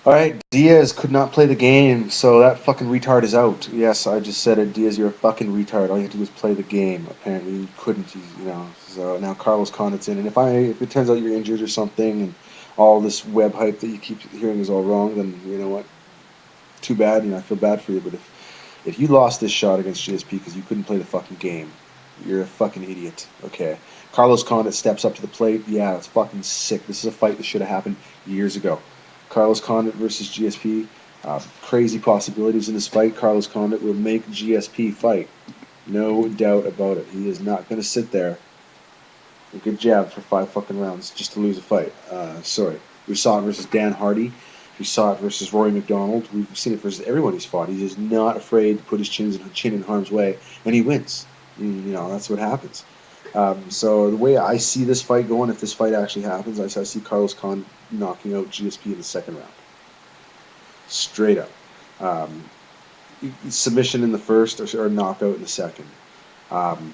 All right, Diaz could not play the game, so that fucking retard is out. Yes, I just said it. Diaz, you're a fucking retard. All you have to do is play the game. Apparently, you couldn't. You know. So now Carlos Condit's in, and if it turns out you're injured or something, and all this web hype that you keep hearing is all wrong, then you know what? Too bad. You know, I feel bad for you. But if you lost this shot against GSP because you couldn't play the fucking game, you're a fucking idiot. Okay. Carlos Condit steps up to the plate. Yeah, it's fucking sick. This is a fight that should have happened years ago. Carlos Condit versus GSP. Crazy possibilities in this fight. Carlos Condit will make GSP fight. No doubt about it. He is not going to sit there and get jabbed for 5 fucking rounds just to lose a fight. Sorry. We saw it versus Dan Hardy. We saw it versus Rory McDonald. We've seen it versus everyone he's fought. He's just not afraid to put his chin in harm's way, and he wins. You know, that's what happens. So the way I see this fight going, if this fight actually happens, I see Carlos Con knocking out GSP in the second round, straight up. Um, Submission in the first or knockout in the second. Um,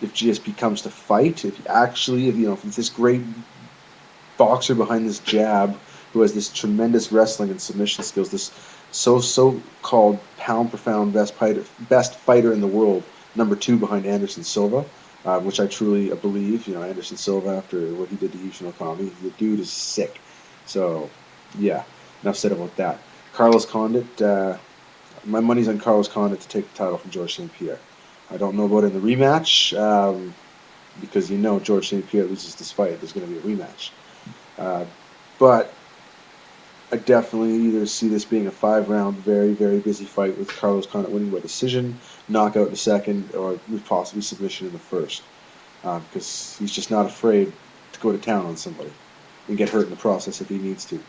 if GSP comes to fight, if it's this great boxer behind this jab who has this tremendous wrestling and submission skills, this so called pound for pound best fighter in the world, number two behind Anderson Silva, which I truly believe. You know, Anderson Silva, after what he did to Yushin Okami, the dude is sick. So yeah, enough said about that. Carlos Condit, my money's on Carlos Condit to take the title from George St. Pierre. I don't know about it in the rematch, because you know George St. Pierre loses this fight, there's going to be a rematch. Uh, but I definitely either see this being a 5 round, very, very busy fight with Carlos Condit winning by decision, knockout in the second, or possibly submission in the first. Because he's just not afraid to go to town on somebody and get hurt in the process if he needs to.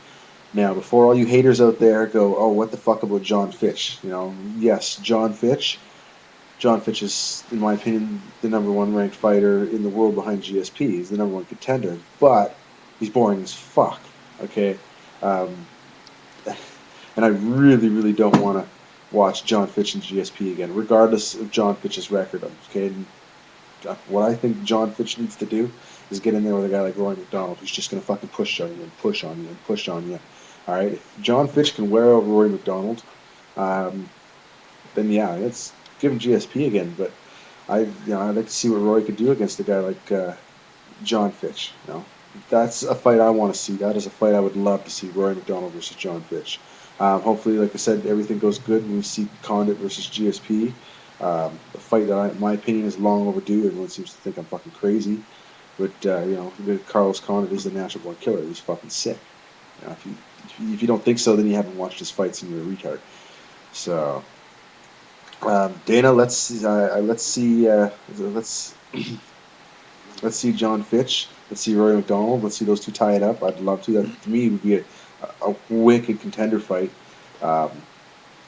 Now, before all you haters out there go, oh, what the fuck about John Fitch? You know, yes, John Fitch. John Fitch is, in my opinion, the number one ranked fighter in the world behind GSP. He's the number one contender, but he's boring as fuck. Okay, um, and I really, really don't want to watch John Fitch and GSP again, regardless of John Fitch's record. Okay, and what I think John Fitch needs to do is get in there with a guy like Roy McDonald, who's just going to fucking push on you and push on you and push on you. All right, if John Fitch can wear out Roy McDonald, um, then yeah, let's give him GSP again. But I'd like to see what Roy could do against a guy like John Fitch. You know, that's a fight I want to see. That is a fight I would love to see: Roy McDonald versus John Fitch. Hopefully, like I said, everything goes good and we see Condit versus GSP. A fight that, in my opinion, is long overdue. Everyone seems to think I'm fucking crazy, but Carlos Condit is the natural born killer. He's fucking sick. You know, if you don't think so, then you haven't watched his fights and you're a retard. So, Dana, let's see John Fitch. Let's see Roy McDonald. Let's see those two tie it up. I'd love to. That to me would be a wicked contender fight. Um,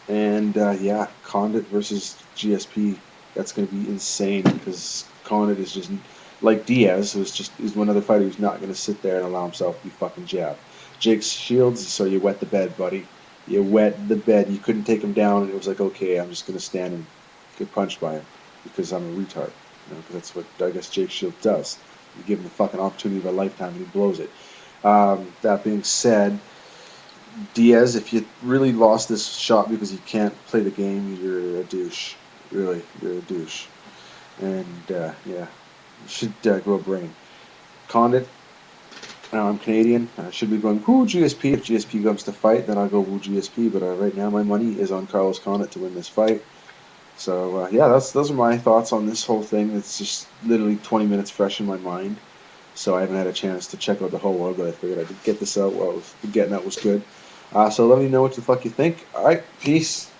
and yeah, Condit versus GSP. That's going to be insane because Condit is just like Diaz, who's one other fighter who's not going to sit there and allow himself to be fucking jabbed. Jake Shields, so you wet the bed, buddy. You wet the bed. You couldn't take him down, and it was like, okay, I'm just going to stand and get punched by him because I'm a retard. You know, because that's what I guess Jake Shields does. You give him the fucking opportunity of a lifetime, and he blows it. That being said, Diaz, if you really lost this shot because you can't play the game, you're a douche. Really, you're a douche. And yeah, you should grow a brain. Condit, I'm Canadian. I should be going woo GSP. If GSP comes to fight, then I'll go woo GSP. But right now, my money is on Carlos Condit to win this fight. So yeah, those are my thoughts on this whole thing. It's just literally 20 minutes fresh in my mind. So I haven't had a chance to check out the whole world, but I figured I'd get this out while getting out was good. So let me know what the fuck you think. All right, peace.